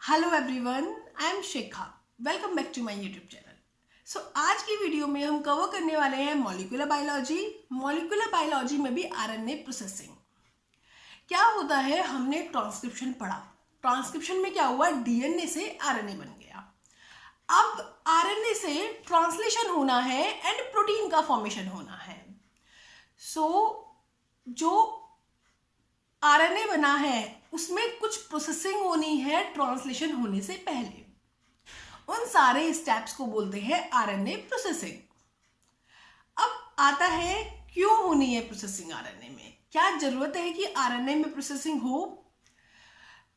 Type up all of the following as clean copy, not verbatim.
Hello everyone, I am Shikha. Welcome back to my YouTube channel. So आज की video में हम कवर करने वाले हैं मॉलिक्यूलर बायोलॉजी। मॉलिक्यूलर बायोलॉजी में भी आरएनए प्रोसेसिंग क्या होता है। हमने ट्रांसक्रिप्शन पढ़ा। ट्रांसक्रिप्शन में क्या हुआ, डीएनए से आरएनए बन गया। अब आरएनए से ट्रांसलेशन होना है एंड प्रोटीन का फॉर्मेशन होना है। जो आरएनए बना है उसमें कुछ प्रोसेसिंग होनी है ट्रांसलेशन होने से पहले। उन सारे स्टेप्स को बोलते हैं आरएनए प्रोसेसिंग। अब आता है क्यों होनी है प्रोसेसिंग आरएनए में, क्या जरूरत है कि आरएनए में प्रोसेसिंग हो।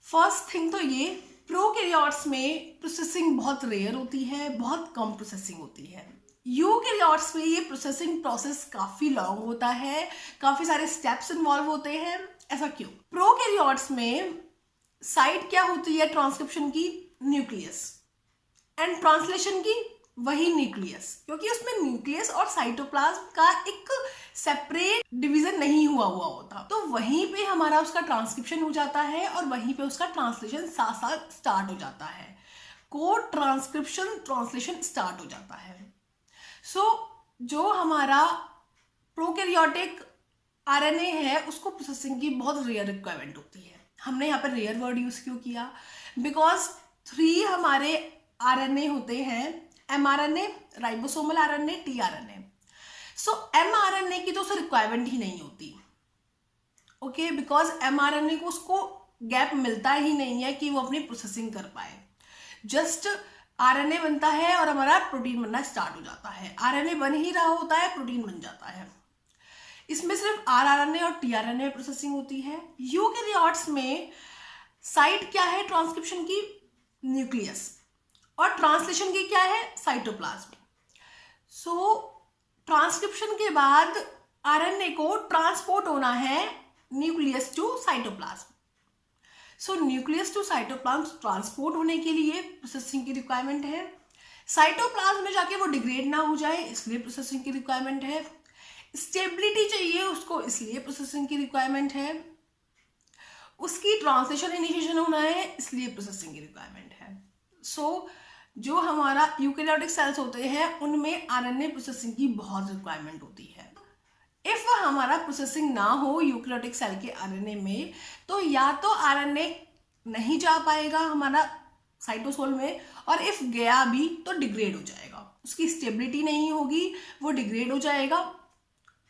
फर्स्ट थिंग तो ये, प्रोकैरियोट्स में प्रोसेसिंग बहुत रेयर होती है, बहुत कम प्रोसेसिंग होती है। यूकैरियोट्स में ये प्रोसेसिंग प्रोसेस काफी लॉन्ग होता है, काफी सारे स्टेप्स इन्वॉल्व होते हैं। ऐसा क्यों? प्रोकैरियोट्स में साइट क्या होती है ट्रांसक्रिप्शन की, न्यूक्लियस, एंड ट्रांसलेशन की वही न्यूक्लियस, क्योंकि उसमें न्यूक्लियस और साइटोप्लाज्म का एक सेपरेट डिवीजन नहीं हुआ होता, तो वहीं पे हमारा उसका ट्रांसक्रिप्शन हो जाता है और वहीं पे उसका ट्रांसलेशन साथ साथ स्टार्ट हो जाता है। कोड ट्रांसक्रिप्शन ट्रांसलेशन स्टार्ट हो जाता है। जो हमारा प्रोकैरियोटिक आरएनए है उसको प्रोसेसिंग की बहुत रेयर रिक्वायरमेंट होती है। हमने यहाँ पर रेयर वर्ड यूज क्यों किया, बिकॉज 3 हमारे आरएनए होते हैं, mRNA, ribosomal RNA, tRNA. MRNA की तो उसे रिक्वायरमेंट ही नहीं होती, ओके, बिकॉज एमआरएनए को उसको गैप मिलता ही नहीं है कि वो अपनी प्रोसेसिंग कर पाए। जस्ट आरएनए बनता है और हमारा प्रोटीन बनना स्टार्ट हो जाता है। आरएनए बन ही रहा होता है, प्रोटीन बन जाता है। इसमें सिर्फ आरआरएनए और टीआरएनए प्रोसेसिंग होती है। यूकैरियोट्स में साइट क्या है ट्रांसक्रिप्शन की, न्यूक्लियस, और ट्रांसलेशन की क्या है, साइटोप्लाज्म। ट्रांसक्रिप्शन के बाद आरएनए को ट्रांसपोर्ट होना है nucleus to cytoplasm. Nucleus to cytoplasm transport होने के लिए प्रोसेसिंग की रिक्वायरमेंट है। साइटोप्लाज्म में जाके वो डिग्रेड ना हो जाए, इसलिए प्रोसेसिंग की रिक्वायरमेंट है। स्टेबिलिटी चाहिए उसको, इसलिए प्रोसेसिंग की रिक्वायरमेंट है। उसकी ट्रांसलेशन इनिशिएशन होना है, इसलिए प्रोसेसिंग की रिक्वायरमेंट है। जो हमारा यूकैरियोटिक सेल्स होते हैं उनमें आरएनए प्रोसेसिंग की बहुत रिक्वायरमेंट होती है। इफ हमारा प्रोसेसिंग ना हो यूकैरियोटिक सेल के आरएनए में, तो या तो आरएनए नहीं जा पाएगा हमारा साइटोसोल में, और इफ गया भी तो डिग्रेड हो जाएगा, उसकी स्टेबिलिटी नहीं होगी, वो डिग्रेड हो जाएगा।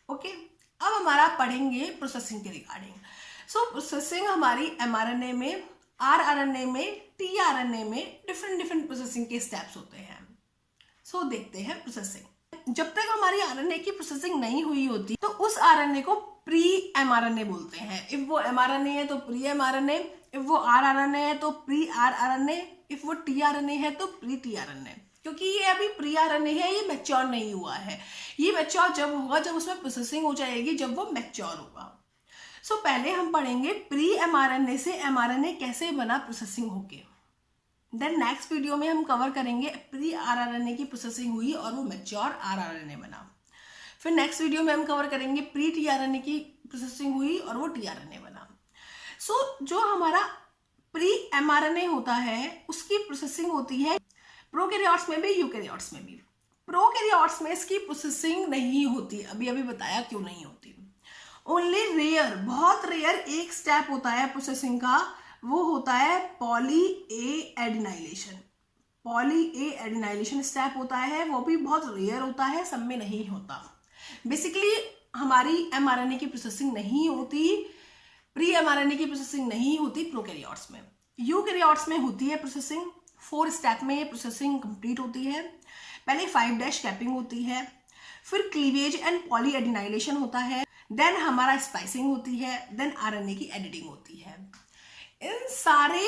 ओके, अब हमारा पढ़ेंगे प्रोसेसिंग के रिगार्डिंग। प्रोसेसिंग हमारी एमआरएनए में, आरआरएनए में, टीआरएनए में डिफरेंट प्रोसेसिंग के स्टेप्स होते हैं। देखते हैं प्रोसेसिंग। जब तक हमारी आरएनए की प्रोसेसिंग नहीं हुई होती तो उस आरएनए को प्री एमआरएनए बोलते हैं। इफ वो एमआरएनए है तो प्री एमआरएनए, इफ वो आरआरएनए है तो प्री आरआरएनए, इफ वो टीआरएनए है तो प्री टीआरएनए। क्योंकि ये अभी प्री आरएनए है, ये मैच्योर नहीं हुआ है। ये मैच्योर जब होगा जब उसमें प्रोसेसिंग हो जाएगी, जब वो मैच्योर होगा। पहले हम पढ़ेंगे प्री एमआरएनए से एमआरएनए कैसे बना प्रोसेसिंग होके। देन नेक्स्ट वीडियो में हम कवर करेंगे प्री आरआरएनए की प्रोसेसिंग हुई और वो मैच्योर आरआरएनए बना। फिर नेक्स्ट वीडियो में हम कवर करेंगे प्री टीआरएनए की प्रोसेसिंग हुई और वो टीआरएनए बना। जो हमारा प्री एमआरएनए होता है उसकी प्रोसेसिंग होती है प्रोकैरियोट्स में भी, यूकैरियोट्स में भी। प्रोकैरियोट्स में इसकी प्रोसेसिंग नहीं होती, अभी अभी बताया क्यों नहीं होती। ओनली रेयर, बहुत रेयर एक स्टेप होता है प्रोसेसिंग का, वो होता है poly A adenylation. Poly A adenylation step होता है, वो भी बहुत रेयर होता है, सब में नहीं होता। बेसिकली हमारी एमआरएनए की प्रोसेसिंग नहीं होती, प्री एमआरएनए की प्रोसेसिंग नहीं होती प्रोकैरियोट्स में। यूकैरियोट्स में होती है प्रोसेसिंग। 4 स्टेप में ये प्रोसेसिंग कंप्लीट होती है। पहले 5' कैपिंग होती है, फिर क्लीवेज एंड पॉली एडिनाइलेशन होता है, देन हमारा स्पाइसिंग होती है, देन आरएनए की एडिटिंग होती है। इन सारे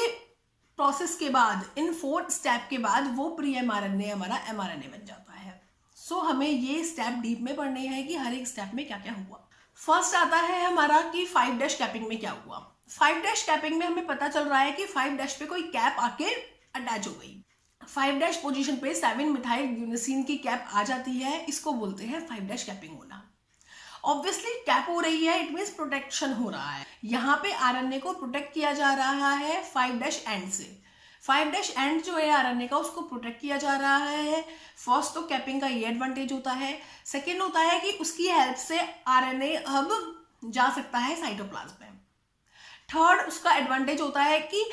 प्रोसेस के बाद, इन 4 स्टेप के बाद वो प्री एमआरएनए हमारा एमआरएनए बन जाता है। हमें ये स्टेप डीप में पढ़ने हैं कि हर एक स्टेप में क्या क्या हुआ। फर्स्ट आता है हमारा कि 5' कैपिंग में क्या हुआ। 5' कैपिंग में हमें पता चल रहा है कि 5' पे कोई कैप आके अटैच हो गई। 5' पोजीशन पे 7 मिथाइल यूनिसिन की कैप आ जाती है, इसको बोलते हैं 5' कैपिंग होना। ऑब्वियसली कैप हो रही है, इट मीन्स प्रोटेक्शन हो रहा है। यहाँ पे आरएनए को प्रोटेक्ट किया जा रहा है 5' एंड से। 5' एंड जो है आरएनए का उसको प्रोटेक्ट किया जा रहा है। फर्स्ट तो कैपिंग का ये एडवांटेज होता है। सेकेंड होता है कि उसकी हेल्प से आरएनए अब जा सकता है साइटोप्लाज्म में। थर्ड उसका एडवांटेज होता है कि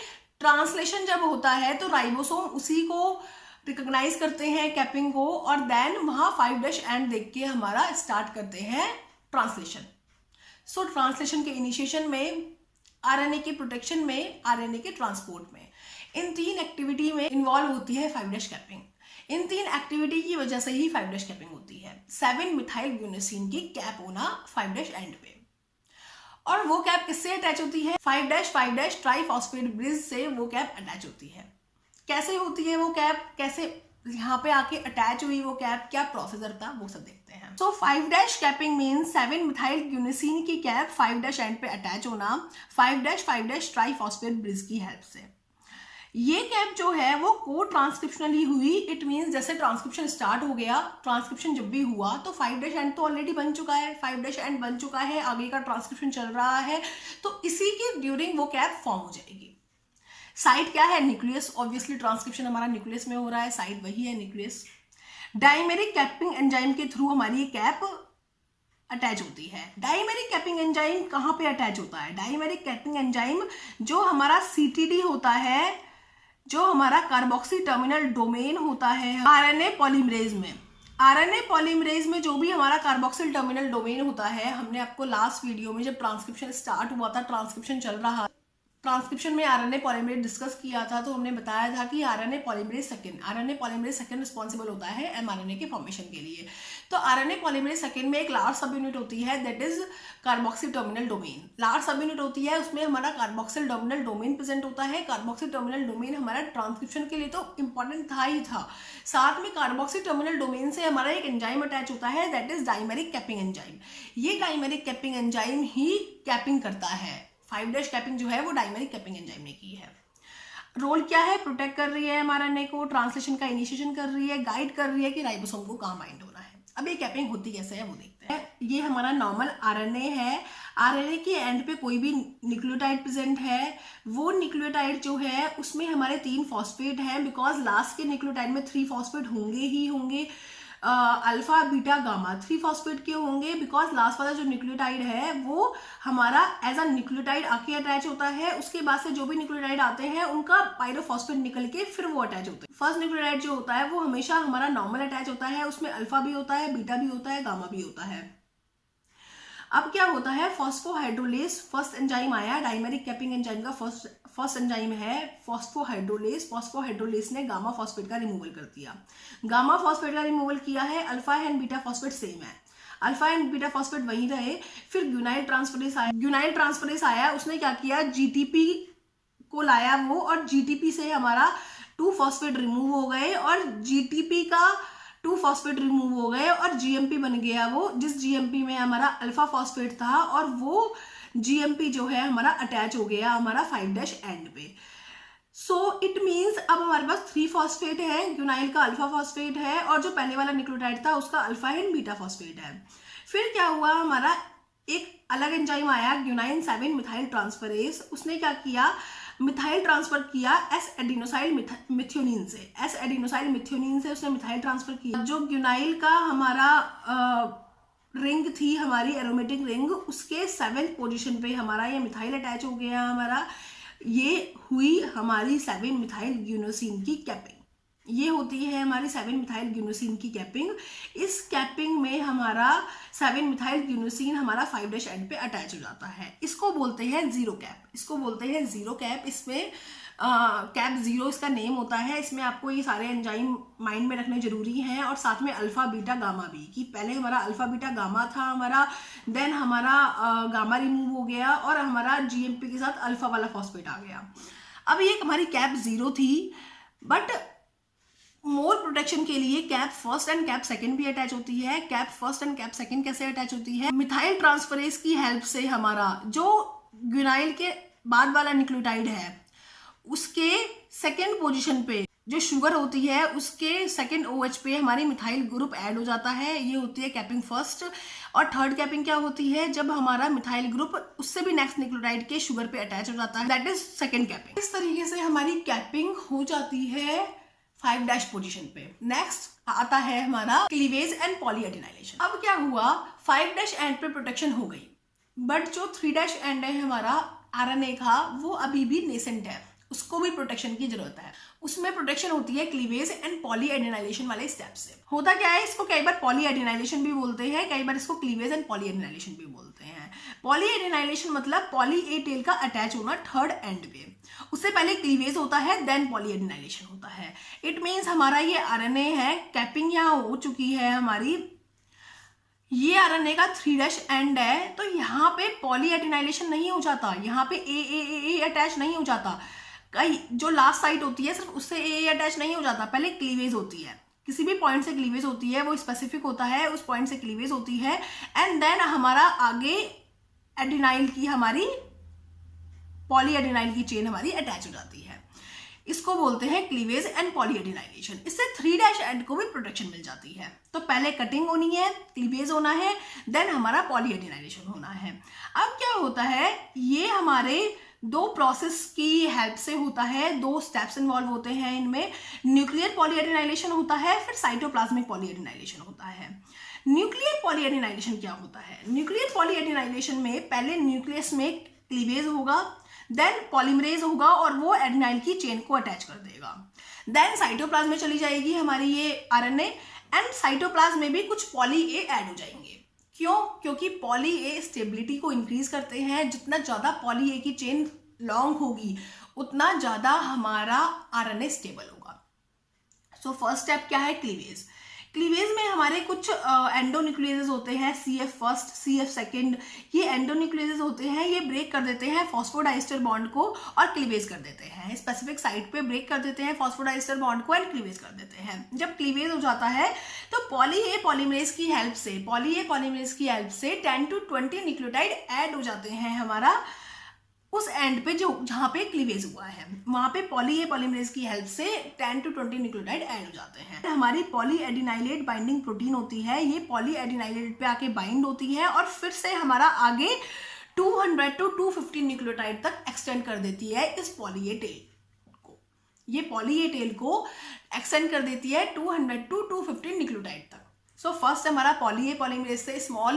ट्रांसलेशन जब होता है तो राइबोसोम उसी को रिकॉग्नाइज करते हैं कैपिंग को, और देन वहाँ 5' एंड देख के हमारा स्टार्ट करते हैं ट्रांसलेशन। सो ट्रांसलेशन के इनिशिएशन में, आरएनए के प्रोटेक्शन में, आरएनए के ट्रांसपोर्ट में, इन 3 एक्टिविटी में इन्वॉल्व होती है 5' कैपिंग। इन 3 एक्टिविटी की वजह से ही 5' कैपिंग होती है। 7 मिथाइल यूनिसिन की कैप होना 5' एंड पे। और वो कैप किससे अटैच होती है? 5' ट्राइफॉस्फेट ब्रिज से वो कैप अटैच होती है। कैसे होती है वो कैप, कैसे यहाँ पे आके अटैच हुई वो कैप, क्या प्रोसीजर था, वो सब देखते हैं। सो 5' कैपिंग मीन्स 7 मिथाइल यूनिसिन की कैप 5' एंड पे अटैच होना 5' ट्राइफॉस्फेट ब्रिज की हेल्प से। ये कैप जो है वो को ट्रांसक्रिप्शनली हुई। इट मीन्स जैसे ट्रांसक्रिप्शन स्टार्ट हो गया, ट्रांसक्रिप्शन जब भी हुआ तो 5' एंड तो ऑलरेडी बन चुका है, 5' एंड बन चुका है, आगे का ट्रांसक्रिप्शन चल रहा है, तो इसी के ड्यूरिंग वो कैप फॉर्म हो जाएगी। साइट क्या है? न्यूक्लियस। ऑब्वियसली ट्रांसक्रिप्शन हमारा न्यूक्लियस में हो रहा है, साइट वही है न्यूक्लियस। डाइमेरिक कैपिंग एंजाइम के थ्रू हमारी ये कैप अटैच होती है। डाइमेरिक कैपिंग एंजाइम कहाँ पे अटैच होता है? डाइमेरिक कैपिंग एंजाइम जो हमारा CTD होता है, जो हमारा कार्बोक्सी टर्मिनल डोमेन होता है आरएनए पॉलीमरेज में। आरएनए पॉलीमरेज में जो भी हमारा कार्बोक्सिल टर्मिनल डोमेन होता है, हमने आपको लास्ट वीडियो में जब ट्रांसक्रिप्शन स्टार्ट हुआ था, ट्रांसक्रिप्शन चल रहा, ट्रांसक्रिप्शन में आरएनए पॉलीमरेज डिस्कस किया था, तो हमने बताया था कि आरएनए पॉलीमरेज सेकंड रिस्पॉन्सिबल होता है एमआरएनए के फॉर्मेशन के लिए। तो आरएनए पॉलीमरेज सेकंड में एक लार्ज सब यूनिट होती है, that is carboxyl terminal domain. Large सब यूनिट होती है, उसमें हमारा कार्बोक्सिल टर्मिनल डोमेन प्रेजेंट होता है। कार्बोक्सिल टर्मिनल डोमेन हमारा ट्रांसक्रिप्शन के लिए तो इंपॉर्टेंट था ही था, साथ में कार्बोक्सिल टर्मिनल डोमेन से हमारा एक एंजाइम अटैच होता है, that is dimeric capping enzyme. ये डाइमेरिक कैपिंग एंजाइम ही कैपिंग करता है। 5' कैपिंग जो है वो डाइमेरिक कैपिंग एंजाइम ने की है। रोल क्या है? प्रोटेक्ट कर रही है एमआरएनए को, ट्रांसलेशन का इनिशिएशन कर रही है, गाइड कर रही है कि राइबोसोम को कहाँ बाइंड होना है। अब ये कैपिंग होती कैसे है वो देखते हैं। ये हमारा नॉर्मल आरएनए है। आरएनए के एंड पे कोई भी न्यूक्लियोटाइड प्रेजेंट है, वो न्यूक्लियोटाइड जो है उसमें हमारे 3 फॉस्फेट हैं, बिकॉज लास्ट के न्यूक्लियोटाइड में 3 फॉस्फेट होंगे ही होंगे। अल्फा बीटा गामा 3 फॉस्फेट के होंगे, बिकॉज लास्ट वाला जो न्यूक्लियोटाइड है वो हमारा एज अ न्यूक्लियोटाइड आके अटैच होता है। उसके बाद से जो भी न्यूक्लियोटाइड आते हैं उनका पायरोफॉस्फेट निकल के फिर वो अटैच होते हैं। फर्स्ट न्यूक्लियोटाइड जो होता है वो हमेशा हमारा नॉर्मल अटैच होता है, उसमें अल्फा भी होता है, बीटा भी होता है, गामा भी होता है। अब क्या होता है? फॉस्फोहाइड्रोलेस फर्स्ट एंजाइम आया, डाइमेरिक कैपिंग एंजाइम का फर्स्ट एंजाइम है फॉस्फोहाइड्रोलेस। फॉस्फोहाइड्रोलेस ने गामा फॉस्फेट का रिमूवल कर दिया। गामा फॉस्फेट का रिमूवल किया है, alpha and beta phosphate same है, अल्फा एंड बीटा फॉस्फेट वहीं रहे। फिर ग्यूनाइल ट्रांसफरेज आया, उसने क्या किया? GTP को लाया वो, और GTP से हमारा 2 फॉस्फेट रिमूव हो गए, और GTP का 2 फॉस्फेट रिमूव हो गए और GMP बन गया वो, जिस GMP में हमारा अल्फा फॉस्फेट था, और वो GMP जो है हमारा अटैच हो गया हमारा 5' एंड पे। सो इट मीन्स अब हमारे पास 3 फॉस्फेट है, ग्यूनाइल का अल्फा फॉस्फेट है, और जो पहले वाला न्यूक्लियोटाइड था उसका अल्फा एंड बीटा फॉस्फेट है। फिर क्या हुआ? हमारा एक अलग एंजाइम आया, ग्यूनाइन 7 मिथाइल ट्रांसफरेज। उसने क्या किया? मिथाइल ट्रांसफर किया एस एडिनोसाइल मिथ्योनिन से। एस एडिनोसाइल मिथ्योनिन से उसने मिथाइल ट्रांसफर किया। जो ग्यूनाइल का हमारा रिंग थी, हमारी एरोमेटिक रिंग, उसके 7th पोजीशन पे हमारा ये मिथाइल अटैच हो गया हमारा। ये हुई हमारी 7 मिथाइल यूनोसिन की कैपिंग। ये होती है हमारी 7 मिथाइल यूनोसिन की कैपिंग। इस कैपिंग में हमारा 7 मिथाइल यूनोसिन हमारा 5' एंड पे अटैच हो जाता है। इसको बोलते हैं जीरो कैप, इसको बोलते हैं जीरो कैप। इसमें कैप 0 इसका नेम होता है। इसमें आपको ये सारे एंजाइम माइंड में रखने जरूरी हैं, और साथ में अल्फा बीटा गामा भी, कि पहले हमारा अल्फा बीटा गामा था हमारा, देन हमारा गामा रिमूव हो गया, और हमारा GMP के साथ अल्फा वाला फॉस्फेट आ गया। अब ये हमारी कैप 0 थी, बट मोर प्रोटेक्शन के लिए cap first and cap second भी अटैच होती है। Cap first and cap second कैसे अटैच होती है? मिथाइल ट्रांसफरेज की हेल्प से हमारा जो ग्यूनाइल के बाद वाला न्यूक्लियोटाइड है उसके 2nd पोजीशन पे जो शुगर होती है उसके सेकेंड OH पे हमारी मिथाइल ग्रुप ऐड हो जाता है, ये होती है कैपिंग फर्स्ट। और थर्ड कैपिंग क्या होती है, जब हमारा मिथाइल ग्रुप उससे भी नेक्स्ट न्यूक्लियोटाइड के शुगर पे अटैच हो जाता है, दैट इज सेकेंड कैपिंग। इस तरीके से हमारी कैपिंग हो जाती है 5' पोजीशन पे। नेक्स्ट आता है हमारा क्लीवेज एंड पॉलीएडिनाइलेशन। अब क्या हुआ, 5' एंड पे प्रोटेक्शन हो गई, बट जो 3' एंड है हमारा RNA का, वो अभी भी नेसेंट है, उसको भी प्रोटेक्शन की जरूरत है। उसमें प्रोटेक्शन होती है क्लीवेज एंड पॉलीएडिनाइलेशन वाले स्टेप से। होता क्या है, इसको कई बार पॉलीएडिनाइलेशन भी बोलते हैं, कई बार इसको क्लीवेज एंड पॉलीएडिनाइलेशन भी बोलते हैं। पॉलीएडिनाइलेशन मतलब पॉली ए टेल का अटैच होना थर्ड एंड पे, उससे पहले क्लीवेज होता है, देन पॉलीएडिनाइलेशन होता है। इट मीन्स हमारा ये RNA है, कैपिंग यहाँ हो चुकी है हमारी, ये RNA का 3' एंड है, तो यहाँ पे पॉलीएडिनाइलेशन नहीं हो जाता, यहाँ पे ए अटैच नहीं हो जाता। कहीं जो लास्ट साइट होती है सिर्फ उससे ए अटैच नहीं हो जाता, पहले क्लीवेज होती है, किसी भी पॉइंट से क्लीवेज होती है, वो स्पेसिफिक होता है, उस पॉइंट से क्लीवेज होती है, एंड देन हमारा आगे एडिनाइल की हमारी पॉलीएडिनाइल की चेन हमारी अटैच हो जाती है। इसको बोलते हैं क्लीवेज एंड पॉलीएडिनाइलेशन। इससे 3' एंड को भी प्रोटेक्शन मिल जाती है। तो पहले कटिंग होनी है, क्लीवेज होना है, देन हमारा पॉलीएडिनाइलेशन होना है। अब क्या होता है, ये हमारे दो प्रोसेस की हेल्प से होता है, दो स्टेप्स इन्वॉल्व होते हैं इनमें। न्यूक्लियर पॉलीएडिनाइलेशन होता है, फिर साइटोप्लाज्मिक पॉलीएडिनाइलेशन होता है। न्यूक्लियर पॉलीएडिनाइलेशन क्या होता है, न्यूक्लियर पॉलीएडिनाइलेशन में पहले न्यूक्लियस में क्लीवेज होगा, देन पॉलीमरेज होगा और वो एडिनाइल की चेन को अटैच कर देगा। देन साइटोप्लाज्म में चली जाएगी हमारी ये RNA, एंड साइटोप्लाज्म में भी कुछ पॉली ए ऐड हो जाएंगे। क्यों, क्योंकि पॉली ए स्टेबिलिटी को इंक्रीज करते हैं। जितना ज्यादा पॉली ए की चेन लॉन्ग होगी उतना ज्यादा हमारा RNA स्टेबल होगा। सो फर्स्ट स्टेप क्या है, क्लीवेज। क्लीवेज में हमारे कुछ एंडोन्यूक्लियेजेस होते हैं, CF फर्स्ट, CF सेकेंड, ये एंडोन्यूक्लियेजेस होते हैं, ये ब्रेक कर देते हैं फॉस्फोडाइस्टर बॉन्ड को और क्लीवेज कर देते हैं। स्पेसिफिक साइट पे ब्रेक कर देते हैं फॉस्फोडाइस्टर बॉन्ड को एंड क्लीवेज कर देते हैं। जब क्लीवेज हो जाता है तो पॉली ए पॉलीमरेज की हेल्प से 10 to 20 न्यूक्लियोटाइड ऐड हो जाते हैं हमारा उस एंड पे, जो जहां पे क्लीवेज हुआ है वहां पे पॉली ए पॉलीमरेज की हेल्प से 10 to 20 न्यूक्लियोटाइड ऐड हो जाते हैं। हमारी पॉलीएडिनाइलेट बाइंडिंग प्रोटीन होती है, ये पॉलीएडिनाइलेट पे आके बाइंड होती है और फिर से हमारा आगे 200 to 250 न्यूक्लियोटाइड तक एक्सटेंड कर देती है इस पॉली ए टेल को। ये पॉली ए टेल को एक्सटेंड कर देती है 200 to 250 न्यूक्लियोटाइड तक। सो फर्स्ट हमारा पॉली ए पॉलीमरेज से स्मॉल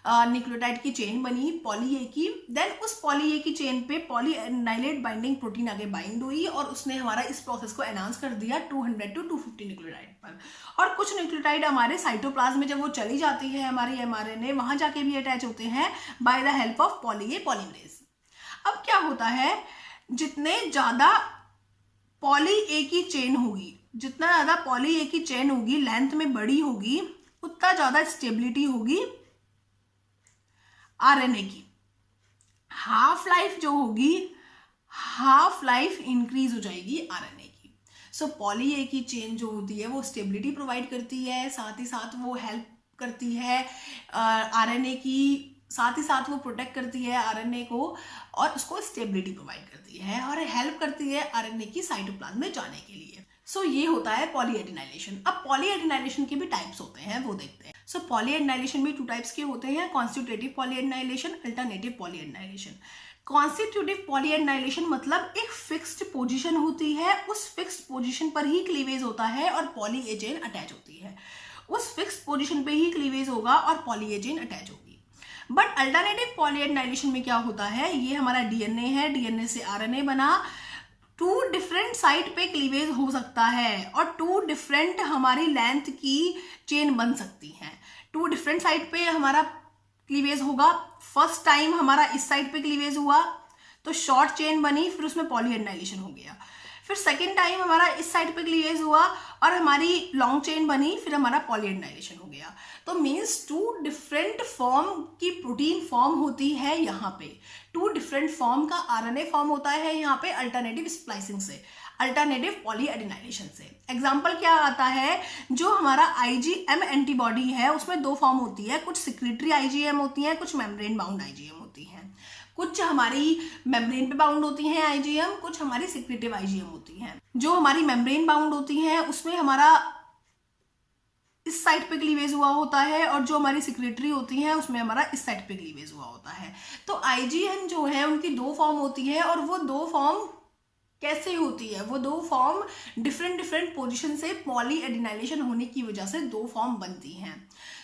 न्यूक्लियोटाइड की चेन बनी पॉली ए की, देन उस पॉली ए की चेन पे पॉलीएडिनाइलेट बाइंडिंग प्रोटीन आगे बाइंड हुई और उसने हमारा इस प्रोसेस को एनहांस कर दिया 200 to 250 न्यूक्लियोटाइड पर। और कुछ न्यूक्लियोटाइड हमारे साइटोप्लाज्म में जब वो चली जाती है हमारी mRNA, वहां जाके भी अटैच होते हैं by the help of poly A polymerase. अब क्या होता है, जितने ज्यादा पॉली ए की चेन होगी, जितना ज्यादा पॉली ए की चेन होगी, लेंथ में बड़ी होगी, उतना ज्यादा स्टेबिलिटी होगी RNA की। हाफ लाइफ जो होगी, हाफ लाइफ इंक्रीज हो जाएगी RNA की। सो पॉली ए की चेन जो होती है वो स्टेबिलिटी प्रोवाइड करती है, साथ ही साथ वो हेल्प करती है RNA की, साथ ही साथ वो प्रोटेक्ट करती है RNA को और उसको स्टेबिलिटी प्रोवाइड करती है और हेल्प करती है RNA की साइटोप्लाज्म में जाने के लिए। सो ये होता है पॉलीएडिनाइलेशन। अब पॉलीएडिनाइलेशन के भी टाइप्स होते हैं, वो देखते हैं। सो पॉलीएडिनाइलेशन भी 2 टाइप्स के होते हैं, कॉन्स्टिट्यूटिव पॉलीएडिनाइलेशन, अल्टरनेटिव पॉलीएडिनाइलेशन। कॉन्स्टिट्यूटिव पॉलीएडिनाइलेशन मतलब एक फिक्स्ड पोजीशन होती है, उस फिक्स्ड पोजीशन पर ही क्लीवेज होता है और पॉली ए चेन अटैच होती है। उस फिक्स्ड पोजीशन पे ही क्लीवेज होगा और पॉली ए चेन अटैच होगी। बट अल्टरनेटिव पॉलीएडिनाइलेशन में क्या होता है, ये हमारा DNA है, DNA से RNA बना, 2 डिफरेंट साइट पे क्लीवेज हो सकता है और 2 डिफरेंट हमारी लेंथ की चेन बन सकती है। 2 डिफरेंट साइट पे हमारा क्लीवेज होगा। फर्स्ट टाइम हमारा इस साइड पे क्लीवेज हुआ तो शॉर्ट चेन बनी, फिर उसमें पॉलीएडिनाइलेशन हो गया। फिर सेकेंड टाइम हमारा इस साइड पे क्लीवेज हुआ और हमारी लॉन्ग चेन बनी, फिर हमारा पॉलीएडिनाइलेशन हो गया। तो मीन्स 2 डिफरेंट फॉर्म की प्रोटीन फॉर्म होती है यहाँ पे, 2 डिफरेंट फॉर्म का RNA फॉर्म होता है यहाँ पे अल्टरनेटिव स्प्लाइसिंग से, अल्टरनेटिव पॉलीएडिनाइलेशन से। एग्जाम्पल क्या आता है, जो हमारा IgM एंटीबॉडी है उसमें 2 फॉर्म होती है, कुछ सिक्रेटरी IgM होती है, कुछ मेम्ब्रेन बाउंड IgM होती है। कुछ हमारी मेम्ब्रेन पे बाउंड होती हैं आईजीएम, कुछ हमारी सिक्रेटिव आईजीएम होती हैं। जो हमारी मेम्ब्रेन बाउंड होती हैं उसमें हमारा इस साइड पे क्लीवेज हुआ होता है, और जो हमारी सिक्रेटरी होती हैं उसमें हमारा इस साइड पे क्लीवेज हुआ होता है। तो आईजीएम जो है उनकी दो फॉर्म होती है, और वो दो फॉर्म कैसे होती है, वो दो फॉर्म डिफरेंट पोजीशन से पॉली एडिनाइलेशन होने की वजह से दो फॉर्म बनती हैं।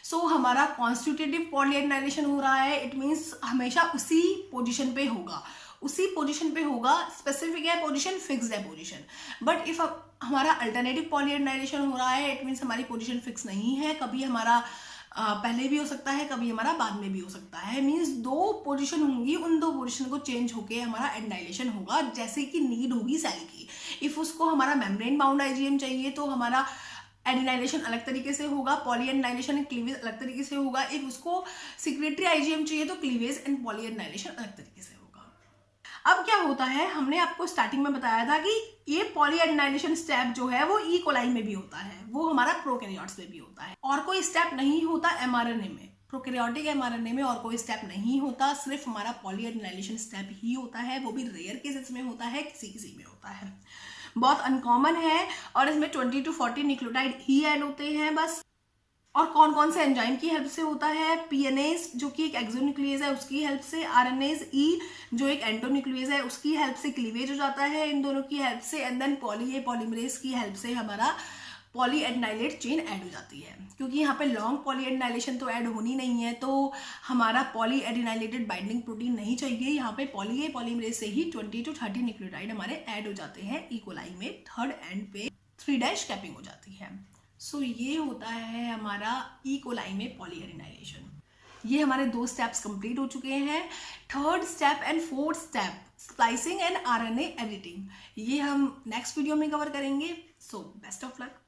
सो हमारा कॉन्स्टिट्यूटिव पॉली एडिनाइलेशन हो रहा है, इट मीन्स हमेशा उसी पोजीशन पे होगा, उसी पोजीशन पे होगा, स्पेसिफिक है पोजीशन, फिक्स्ड है पोजीशन। बट इफ हमारा अल्टरनेटिव पॉली एडिनाइलेशन हो रहा है, इट मीन्स हमारी पोजीशन फिक्स नहीं है, कभी हमारा पहले भी हो सकता है, कभी हमारा बाद में भी हो सकता है। मीन्स दो पोजीशन होंगी, उन दो पोजीशन को चेंज होके हमारा एडिनाइलेशन होगा, जैसे कि नीड होगी सेल की। इफ उसको हमारा मेम्ब्रेन बाउंड आईजीएम चाहिए तो हमारा एडिनाइलेशन अलग तरीके से होगा, पॉली एडिनाइलेशन एंड क्लीवेज अलग तरीके से होगा। इफ उसको सिक्रेटरी आईजीएम चाहिए तो क्लीवेज एंड पॉली एडिनाइलेशन अलग तरीके से होगा। अब क्या होता है, हमने आपको स्टार्टिंग में बताया था कि ये पॉली एडिनाइलेशन स्टेप जो है वो ई कोलाई में भी होता है, वो हमारा प्रोकैरियोट्स में भी होता है, और कोई स्टेप नहीं होता एमआरएनए में। प्रोकैरियोटिक एमआरएनए में और कोई स्टेप नहीं होता, सिर्फ हमारा पॉली एडिनाइलेशन स्टेप ही होता है, वो भी रेयर केसेस में होता है, किसी किसी में होता है, बहुत अनकॉमन है, और इसमें 20 to 40 न्यूक्लियोटाइड ही ऐड होते हैं बस। और कौन कौन से एंजाइम की हेल्प से होता है, पीएनएज जो कि एक एक्सोन्यूक्लियेज है उसकी हेल्प से, आरएनएज ई जो एक एंडोन्यूक्लियेज है उसकी हेल्प से क्लीवेज हो जाता है इन दोनों की हेल्प से, एंड देन पॉलीमरेज की हेल्प से हमारा पॉली एडिनाइलेट चेन ऐड हो जाती है। क्योंकि यहाँ पे लॉन्ग पॉली एडिनाइलेशन तो ऐड होनी नहीं है, तो हमारा पॉली एडिनाइलेटेड बाइंडिंग प्रोटीन नहीं चाहिए, यहाँ पे पॉलीमरेज से ही 20 to 30 न्यूक्लियोटाइड हमारे ऐड हो जाते हैं। ई कोलाई में थर्ड एंड पे 3' कैपिंग हो जाती है। सो ये होता है हमारा ई कोलाई में पॉली एडिनाइलेशन। ये हमारे दो स्टेप्स कंप्लीट हो चुके हैं। Third step and fourth step, splicing and RNA editing, ये हम नेक्स्ट वीडियो में कवर करेंगे। So best of luck.